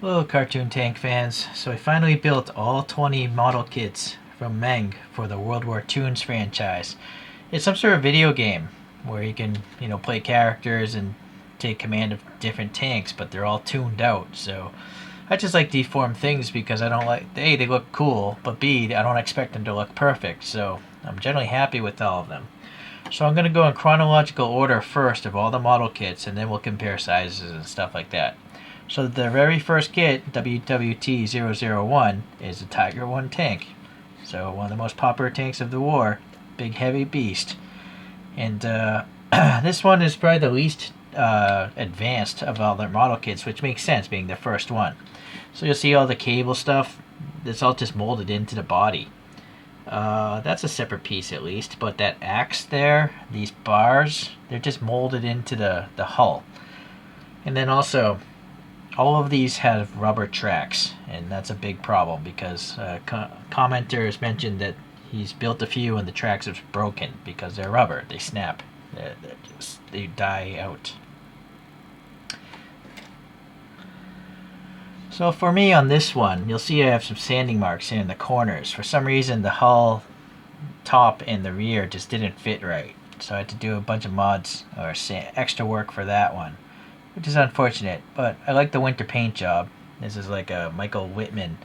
Hello Cartoon Tank fans. So I finally built all 20 model kits from Meng for the World War Toons franchise. It's some sort of video game where you can, play characters and take command of different tanks, but they're all tuned out. So I just like deformed things because I don't like, A, they look cool, but B, I don't expect them to look perfect. So I'm generally happy with all of them. So I'm going to go in chronological order first of all the model kits, and then we'll compare sizes and stuff like that. So the very first kit, WWT-001, is a Tiger 1 tank. So one of the most popular tanks of the war, big heavy beast. And this one is probably the least advanced of all their model kits, which makes sense being the first one. So you'll see all the cable stuff, it's all just molded into the body. That's a separate piece at least, but that axe there, these bars, they're just molded into the hull. And then also, all of these have rubber tracks, and that's a big problem because commenters mentioned that he's built a few and the tracks are broken because they're rubber. They snap. They die out. So for me on this one, you'll see I have some sanding marks here in the corners. For some reason, the hull top and the rear just didn't fit right. So I had to do a bunch of mods or extra work for that one, which is unfortunate, but I like the winter paint job. This is like a Michael Whitman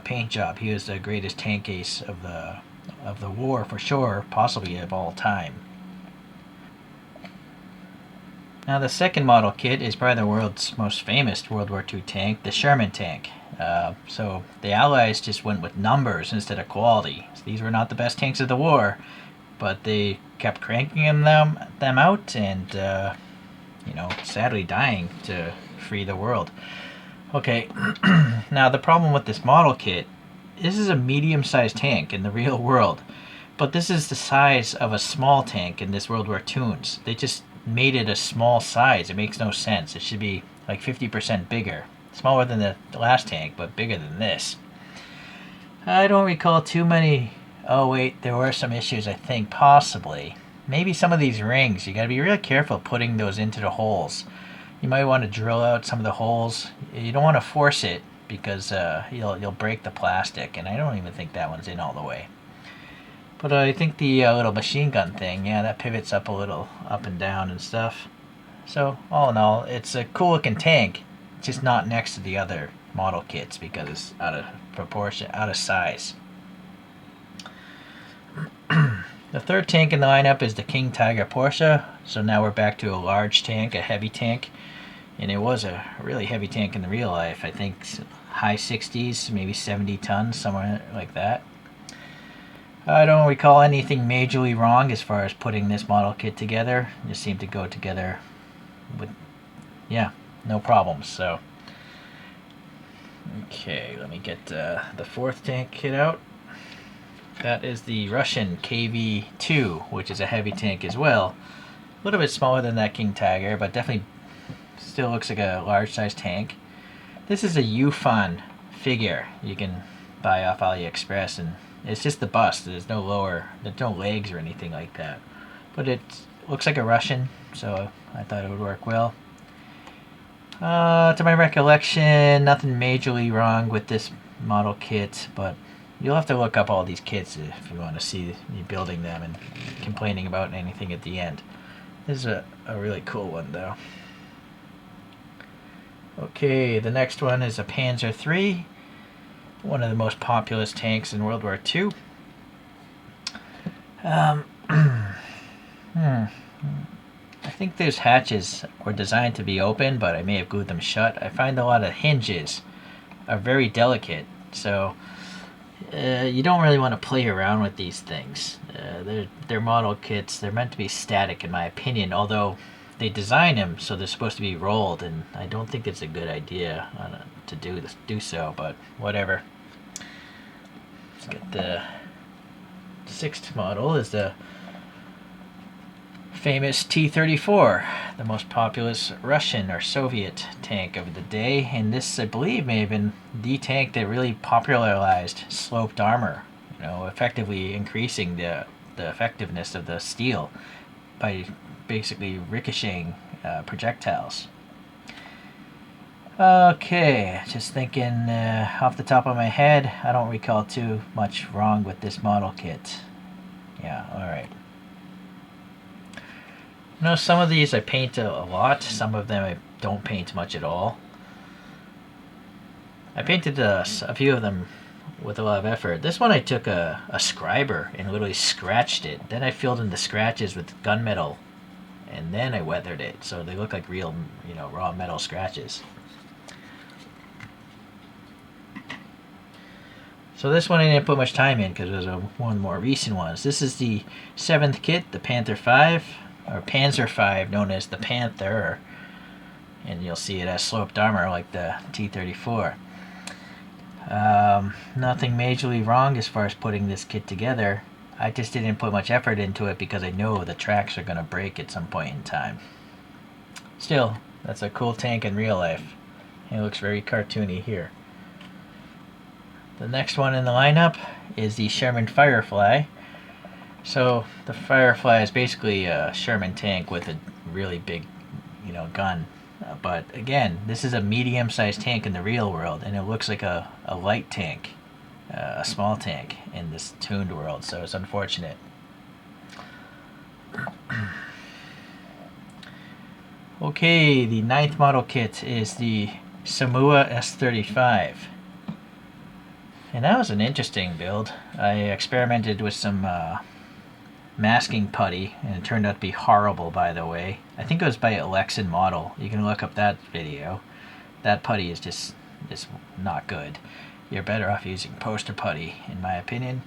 paint job. He was the greatest tank ace of the war for sure, possibly of all time. Now the second model kit is probably the world's most famous World War II tank, the Sherman tank. So the Allies just went with numbers instead of quality. So these were not the best tanks of the war, but they kept cranking them out and sadly dying to free the world. Okay, now the problem with this model kit, this is a medium-sized tank in the real world, but this is the size of a small tank in this World War Toons. They just made it a small size. It makes no sense. It should be like 50% bigger. Smaller than the last tank, but bigger than this. I don't recall too many... Oh wait, there were some issues I think, possibly. Maybe some of these rings, you gotta be really careful putting those into the holes. You might want to drill out some of the holes. You don't want to force it because you'll break the plastic, and I don't even think that one's in all the way. But I think the little machine gun thing, yeah, that pivots up a little, up and down and stuff. So all in all, it's a cool looking tank, just not next to the other model kits because it's out of proportion, out of size. The third tank in the lineup is the King Tiger Porsche. So now we're back to a large tank, a heavy tank. And it was a really heavy tank in the real life. I think high 60s, maybe 70 tons, somewhere like that. I don't recall anything majorly wrong as far as putting this model kit together. It just seemed to go together with, no problems. So, okay, let me get the fourth tank kit out. That is the Russian KV-2, which is a heavy tank as well. A little bit smaller than that King Tiger, but definitely still looks like a large-sized tank. This is a Yufan figure you can buy off AliExpress, and it's just the bust. There's no legs or anything like that. But it looks like a Russian, so I thought it would work well. To my recollection, nothing majorly wrong with this model kit, but you'll have to look up all these kits if you want to see me building them and complaining about anything at the end. This is a really cool one, though. Okay, the next one is a Panzer III, one of the most populous tanks in World War II. I think those hatches were designed to be open, but I may have glued them shut. I find a lot of hinges are very delicate, so you don't really want to play around with these things. They're model kits. They're meant to be static, in my opinion, although they design them so they're supposed to be rolled, and I don't think it's a good idea to do so, but whatever. Let's get the sixth model is the famous T-34, the most populous Russian or Soviet tank of the day, and this, I believe, may have been the tank that really popularized sloped armor, effectively increasing the effectiveness of the steel by basically ricocheting projectiles. Okay, just thinking off the top of my head, I don't recall too much wrong with this model kit. Yeah, alright. You know, some of these I paint a lot, some of them I don't paint much at all. I painted a few of them with a lot of effort. This one I took a scriber and literally scratched it. Then I filled in the scratches with gunmetal, and then I weathered it, so they look like real, you know, raw metal scratches. So this one I didn't put much time in because it was one of the more recent ones. This is the 7th kit, the Panther 5, or Panzer 5, known as the Panther. And you'll see it has sloped armor like the T-34. Nothing majorly wrong as far as putting this kit together. I just didn't put much effort into it because I know the tracks are going to break at some point in time. Still, that's a cool tank in real life. It looks very cartoony here. The next one in the lineup is the Sherman Firefly. So the Firefly is basically a Sherman tank with a really big, you know, gun. But again, this is a medium-sized tank in the real world, and it looks like a light tank, a small tank in this tooned world, so it's unfortunate. Okay, the 9th model kit is the Samoa S35. And that was an interesting build. I experimented with some masking putty, and it turned out to be horrible, by the way. I think it was by Alexan Model. You can look up that video. That putty is just not good. You're better off using poster putty, in my opinion.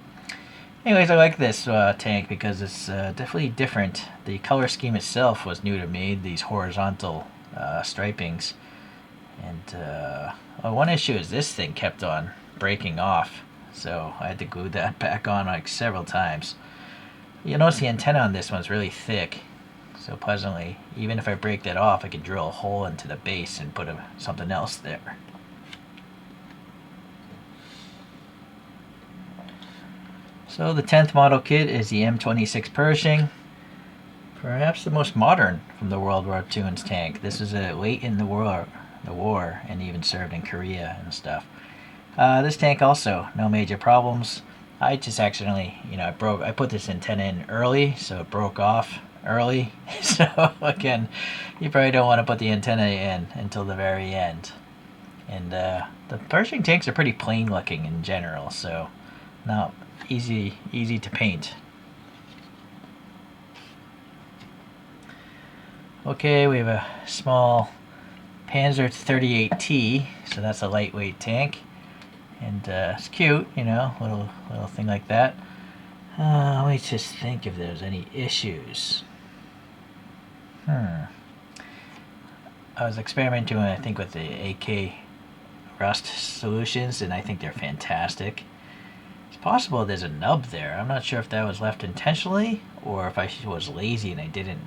Anyways, I like this tank because it's definitely different. The color scheme itself was new to me, these horizontal stripings. And one issue is this thing kept on breaking off, so I had to glue that back on like several times. You'll notice the antenna on this one's really thick, so pleasantly, even if I break that off, I can drill a hole into the base and put something else there. So the 10th model kit is the M26 Pershing, perhaps the most modern from the World War Toons tank. This was late in the war, and even served in Korea and stuff. This tank also, no major problems. I just accidentally, you know, I put this antenna in early, so it broke off early. So again, you probably don't want to put the antenna in until the very end. And the Pershing tanks are pretty plain looking in general, so not easy to paint. Okay, we have a small Panzer 38T, so that's a lightweight tank. And it's cute, you know, little thing like that. Let me just think if there's any issues. I was experimenting, I think, with the AK rust solutions, and I think they're fantastic. It's possible there's a nub there. I'm not sure if that was left intentionally or if I was lazy and I didn't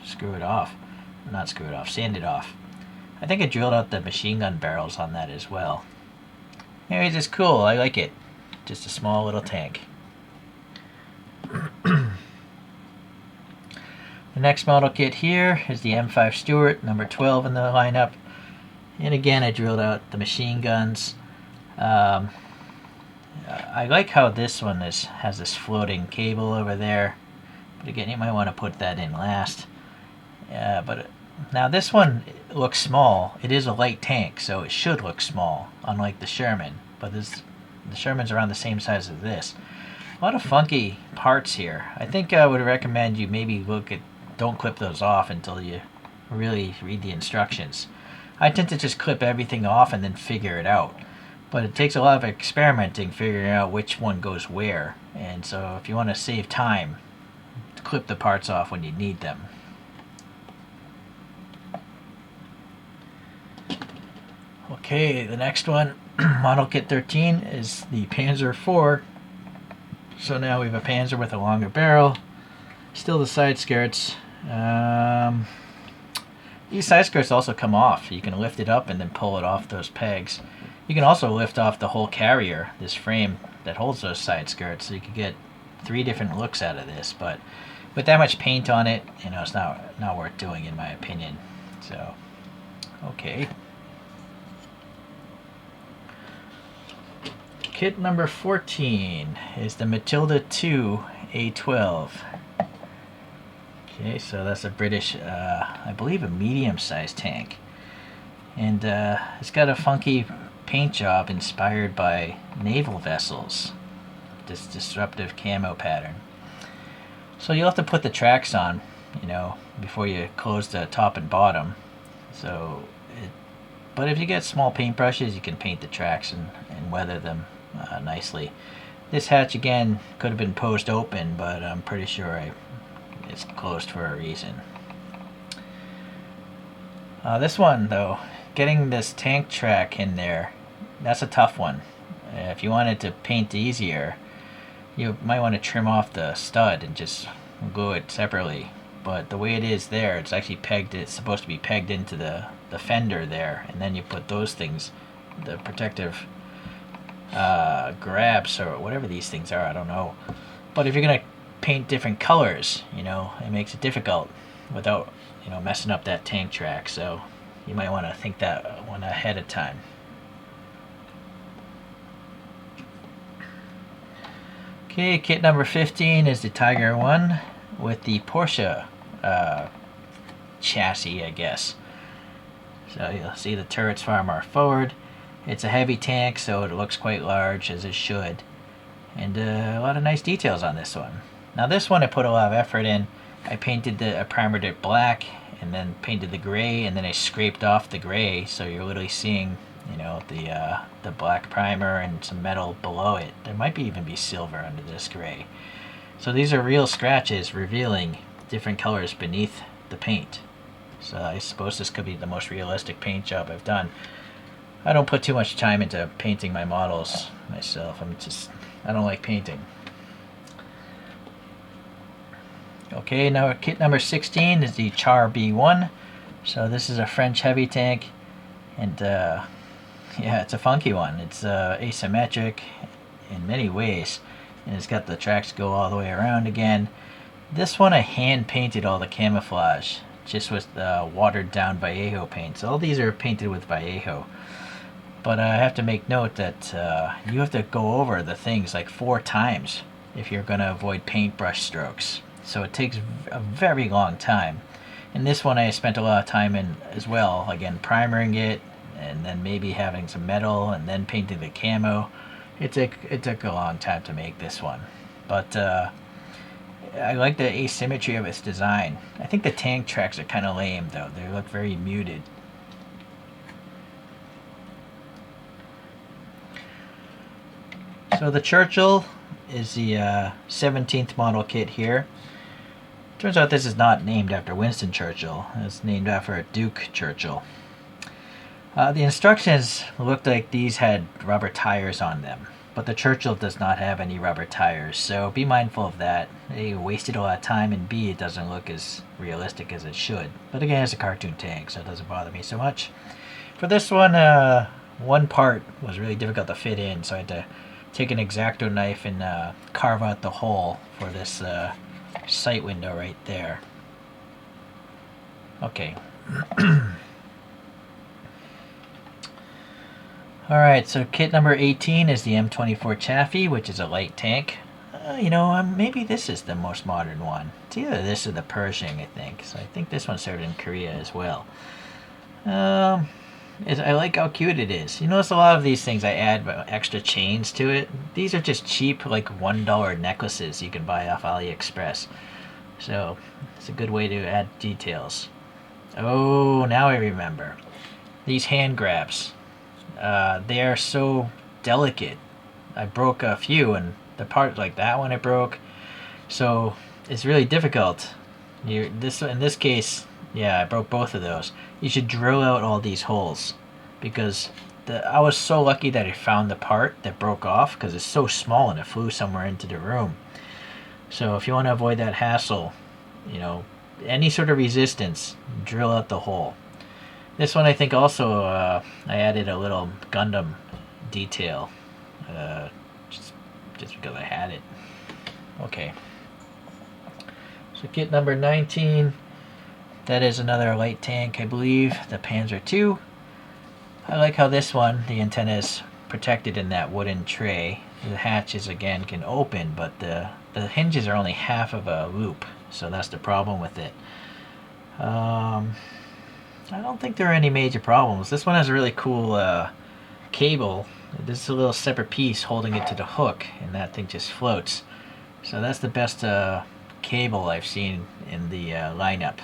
sand it off. I think I drilled out the machine gun barrels on that as well. Anyways, it's cool. I like it. Just a small little tank. The next model kit here is the M5 Stuart, number 12 in the lineup. And again, I drilled out the machine guns. I like how this one has this floating cable over there. But again, you might want to put that in last. Now this one looks small. It is a light tank, so it should look small, unlike the Sherman. But the Sherman's around the same size as this. A lot of funky parts here. I think I would recommend you maybe don't clip those off until you really read the instructions. I tend to just clip everything off and then figure it out. But it takes a lot of experimenting figuring out which one goes where. And so if you want to save time, clip the parts off when you need them. Okay, the next one, model kit 13, is the Panzer IV. So now we have a Panzer with a longer barrel. Still the side skirts. These side skirts also come off. You can lift it up and then pull it off those pegs. You can also lift off the whole carrier, this frame that holds those side skirts, so you can get 3 different looks out of this. But with that much paint on it, you know, it's not worth doing in my opinion. So, okay. kit number 14 is the Matilda II A12. Okay, so that's a British, I believe a medium-sized tank. And it's got a funky paint job inspired by naval vessels. This disruptive camo pattern. So you'll have to put the tracks on, before you close the top and bottom. But if you get small paintbrushes, you can paint the tracks and weather them nicely. This hatch again could have been posed open, but I'm pretty sure it's closed for a reason. This one though, getting this tank track in there, that's a tough one. If you wanted to paint easier, you might want to trim off the stud and just glue it separately. But the way it is there, it's actually pegged. It's supposed to be pegged into the fender there, and then you put those things, the protective grabs or whatever these things are, I don't know. But if you're gonna paint different colors, it makes it difficult without messing up that tank track. So you might want to think that one ahead of time. Okay, kit number 15 is the Tiger 1 with the Porsche chassis, I guess. So you'll see the turret's far more forward. It's a heavy tank, so it looks quite large, as it should. And a lot of nice details on this one. Now this one I put a lot of effort in. I painted I primered it black, and then painted the gray, and then I scraped off the gray, so you're literally seeing the black primer and some metal below it. There might even be silver under this gray. So these are real scratches revealing different colors beneath the paint. So I suppose this could be the most realistic paint job I've done. I don't put too much time into painting my models myself. I don't like painting. Okay, now kit number 16 is the Char B1. So this is a French heavy tank, and yeah, it's a funky one. It's asymmetric in many ways, and it's got the tracks go all the way around again. This one I hand painted all the camouflage, just with watered down Vallejo paint. So all these are painted with Vallejo. But I have to make note that you have to go over the things like 4 times if you're going to avoid paintbrush strokes. So it takes a very long time. And this one I spent a lot of time in as well. Again, primering it, and then maybe having some metal, and then painting the camo. It took a long time to make this one. But I like the asymmetry of its design. I think the tank tracks are kind of lame though. They look very muted. So the Churchill is the 17th model kit here. Turns out this is not named after Winston Churchill. It's named after Duke Churchill. The instructions looked like these had rubber tires on them, but the Churchill does not have any rubber tires, so be mindful of that. A, wasted a lot of time, and B, it doesn't look as realistic as it should. But again, it's a cartoon tank, so it doesn't bother me so much. For this one part was really difficult to fit in, so I had to take an X-Acto knife and carve out the hole for this sight window right there. Okay. Alright, so kit number 18 is the M24 Chaffee, which is a light tank. Maybe this is the most modern one. It's either this or the Pershing, I think. So I think this one started in Korea as well. I like how cute it is. You notice a lot of these things I add extra chains to it. These are just cheap, like $1 necklaces you can buy off AliExpress. So it's a good way to add details. Oh, now I remember. These hand grabs. They are so delicate. I broke a few, and the part like that one I broke. So it's really difficult. In this case, yeah, I broke both of those. You should drill out all these holes, because I was so lucky that I found the part that broke off, because it's so small and it flew somewhere into the room. So if you want to avoid that hassle, any sort of resistance, drill out the hole. This one I think also I added a little Gundam detail, just because I had it. Okay. So kit number 19. That is another light tank, I believe, the Panzer II. I like how this one, the antenna is protected in that wooden tray. The hatches again can open, but the hinges are only half of a loop, so that's the problem with it. I don't think there are any major problems. This one has a really cool cable. This is a little separate piece holding it to the hook, and that thing just floats. So that's the best cable I've seen in the lineup.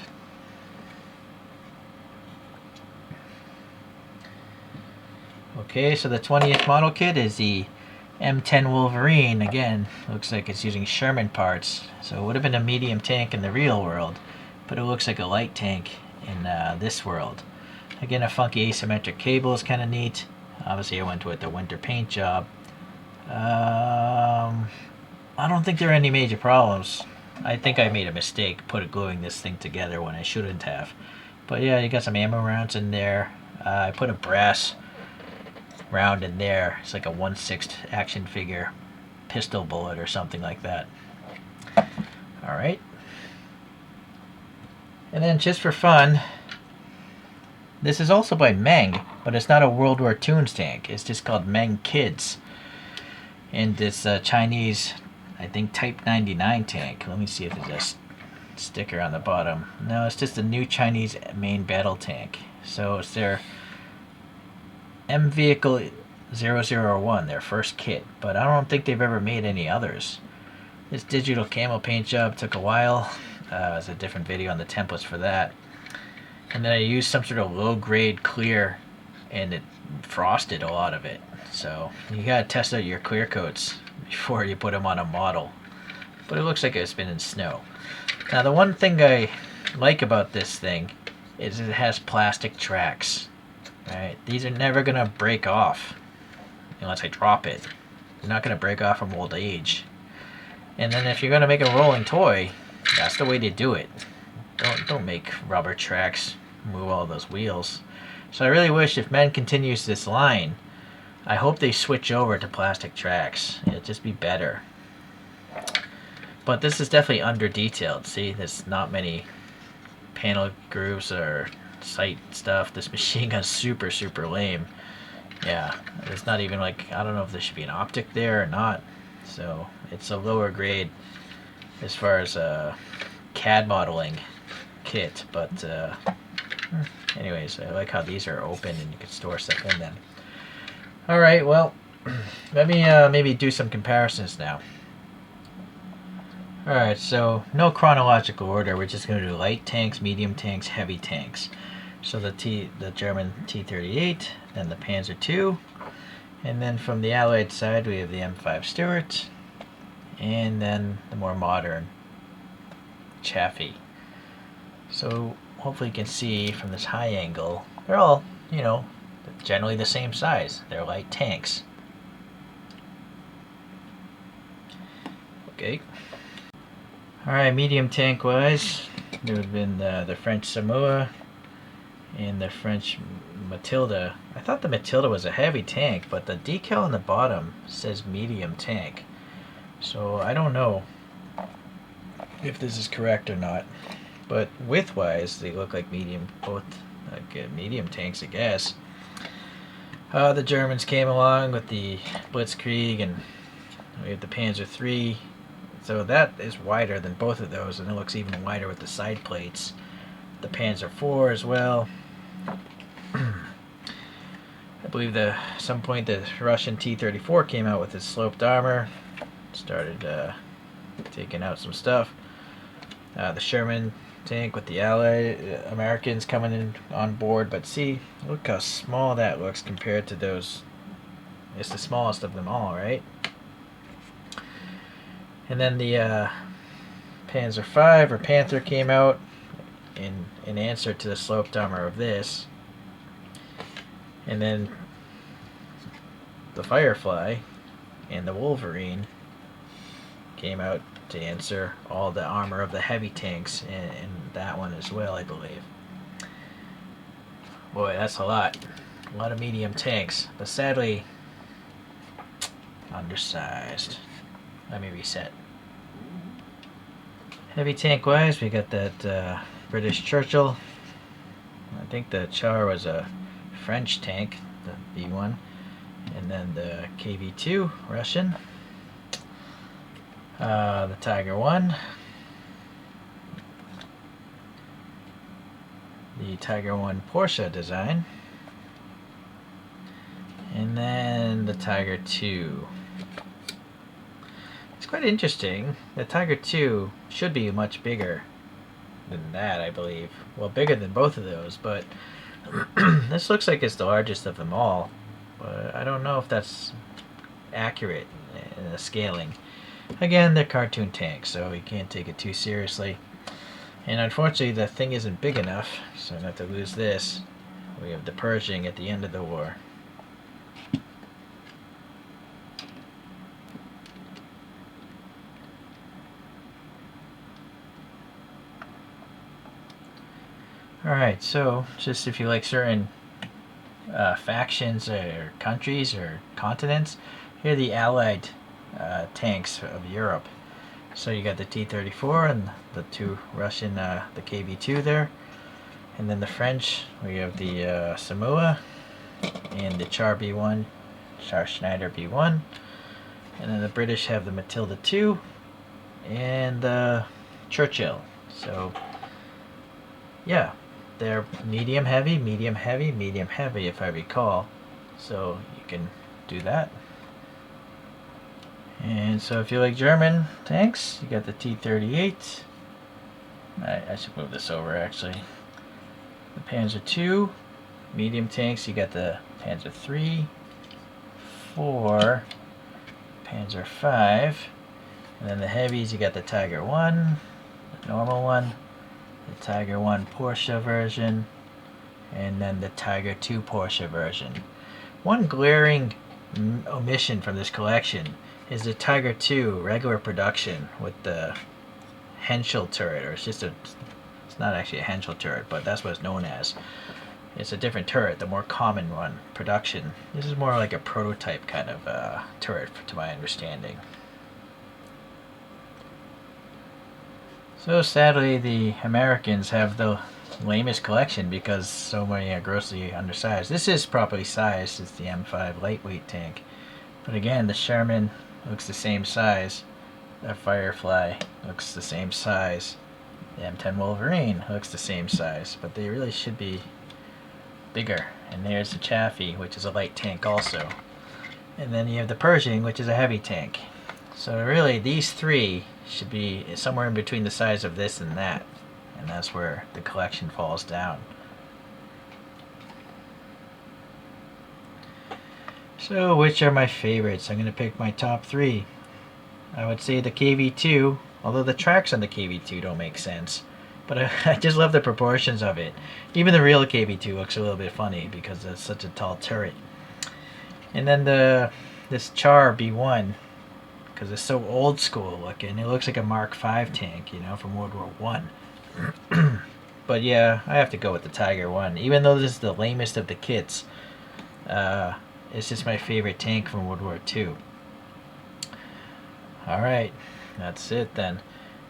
Okay, so the 20th model kit is the M10 Wolverine. Again, looks like it's using Sherman parts. So it would have been a medium tank in the real world, but it looks like a light tank in this world. Again, a funky asymmetric cable is kind of neat. Obviously I went with the winter paint job. I don't think there are any major problems. I think I made a mistake gluing this thing together when I shouldn't have. But yeah, you got some ammo rounds in there. I put a brass round in there. It's like a 1/6 action figure pistol bullet or something like that. Alright. And then just for fun, this is also by Meng, but it's not a World War Toons tank. It's just called Meng Kids. And it's a Chinese, I think, Type 99 tank. Let me see if there's a sticker on the bottom. No, it's just a new Chinese main battle tank. So it's their M Vehicle 001, their first kit. But I don't think they've ever made any others. This digital camo paint job took a while. There's a different video on the templates for that. And then I used some sort of low-grade clear, and it frosted a lot of it. So you gotta test out your clear coats before you put them on a model. But it looks like it's been in snow. Now the one thing I like about this thing is it has plastic tracks. Right? These are never gonna break off unless I drop it. They're not gonna break off from old age. And then if you're gonna make a rolling toy, that's the way to do it. Don't make rubber tracks move all those wheels. So I really wish if Meng continues this line, I hope they switch over to plastic tracks. It'd just be better. But this is definitely under detailed. See, there's not many panel grooves or sight stuff. This machine gun's super lame. Yeah, it's not even like, I don't know if there should be an optic there or not. So it's a lower grade as far as CAD modeling kit, but anyways, I like how these are open and you can store stuff in them. Alright, well, let me maybe do some comparisons now. Alright, so no chronological order. We're just going to do light tanks, medium tanks, heavy tanks. So the German T-38, then the Panzer II, and then from the Allied side we have the M5 Stuart, and then the more modern Chaffee. So hopefully you can see from this high angle, they're all, you know, generally the same size. They're light tanks. Okay. Alright, medium tank wise, there would have been the French Samoa and the French Matilda. I thought the Matilda was a heavy tank, but the decal on the bottom says medium tank. So I don't know if this is correct or not. But width-wise, they look like medium, both like medium tanks, I guess. The Germans came along with the Blitzkrieg, and we have the Panzer III. So that is wider than both of those, and it looks even wider with the side plates. The Panzer IV as well. I believe at some point the Russian T-34 came out with its sloped armor. Started taking out some stuff. The Sherman tank with the Allied Americans coming in on board, but see, look how small that looks compared to those. It's the smallest of them all, right? And then the Panzer V or Panther came out in answer to the sloped armor of this. And then the Firefly and the Wolverine came out to answer all the armor of the heavy tanks and that one as well, I believe. Boy, that's a lot of medium tanks, but sadly undersized. Let me reset. Heavy tank wise, we got that British Churchill. I think the Char was a French tank, the B1. and then the KV-2 Russian, the Tiger 1, the Tiger 1 Porsche design, and then the Tiger 2. It's quite interesting. The Tiger 2 should be much bigger than that, I believe. Well, bigger than both of those, but this looks like it's the largest of them all. But I don't know if that's accurate in the scaling. Again, they're cartoon tanks, so you can't take it too seriously. And unfortunately, the thing isn't big enough, so I'm going to have to lose this. We have the Pershing at the end of the war. Alright, so just if you like certain factions or countries or continents, here are the Allied tanks of Europe. So you got the T-34 and the two Russian, the KV-2 there. And then the French, we have the Samoa and the Char B1, Char Schneider B1. And then the British have the Matilda II and the Churchill. So, yeah. They're medium heavy, medium heavy, medium heavy if I recall. So you can do that. And so if you like German tanks, you got the T-38. I should move this over actually. The Panzer II. Medium tanks, you got the Panzer III, 4, Panzer V. And then the heavies, you got the Tiger 1, the normal one, the Tiger 1 Porsche version, and then the Tiger 2 Porsche version. One glaring omission from this collection is the Tiger 2 regular production with the Henschel turret, or it's not actually a Henschel turret, but that's what it's known as. It's a different turret, the more common one, production. This is more like a prototype kind of turret, to my understanding. So sadly, the Americans have the lamest collection because so many are grossly undersized. This is properly sized. It's the M5 lightweight tank. But again, the Sherman looks the same size. The Firefly looks the same size. The M10 Wolverine looks the same size. But they really should be bigger. And there's the Chaffee, which is a light tank also. And then you have the Pershing, which is a heavy tank. So really, these three should be somewhere in between the size of this and that. And that's where the collection falls down. So, which are my favorites? I'm going to pick my top 3. I would say the KV-2, although the tracks on the KV-2 don't make sense. But I just love the proportions of it. Even the real KV-2 looks a little bit funny because it's such a tall turret. And then this Char B1, because it's so old school looking. It looks like a Mark V tank, you know, from World War I. But yeah, I have to go with the Tiger 1. Even though this is the lamest of the kits, it's just my favorite tank from World War II. Alright, that's it then.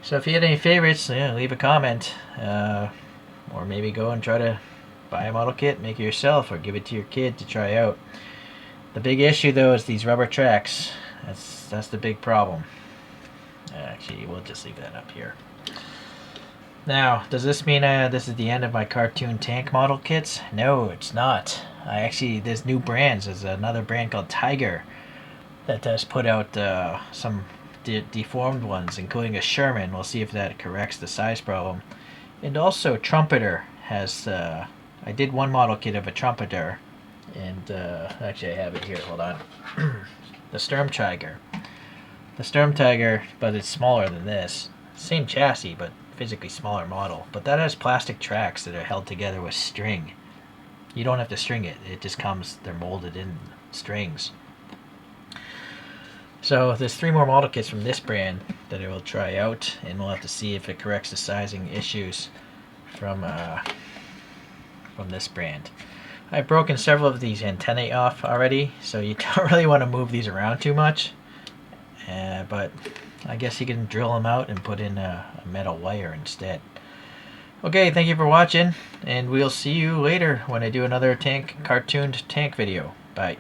So if you had any favorites, leave a comment. Or maybe go and try to buy a model kit, make it yourself, or give it to your kid to try out. The big issue though is these rubber tracks. That's the big problem. Actually, we'll just leave that up here. Now, does this mean this is the end of my cartoon tank model kits? No, it's not. There's new brands. There's another brand called Tiger that does put out some deformed ones, including a Sherman. We'll see if that corrects the size problem. And also Trumpeter has, I did one model kit of a Trumpeter, and actually I have it here, hold on. The Sturm Tiger. The Sturm Tiger, but it's smaller than this. Same chassis, but physically smaller model. But that has plastic tracks that are held together with string. You don't have to string it. It just comes, they're molded in strings. So there's 3 more model kits from this brand that I will try out, and we'll have to see if it corrects the sizing issues from this brand. I've broken several of these antennae off already, so you don't really want to move these around too much. But I guess you can drill them out and put in a metal wire instead. Okay, thank you for watching, and we'll see you later when I do another cartooned tank video. Bye.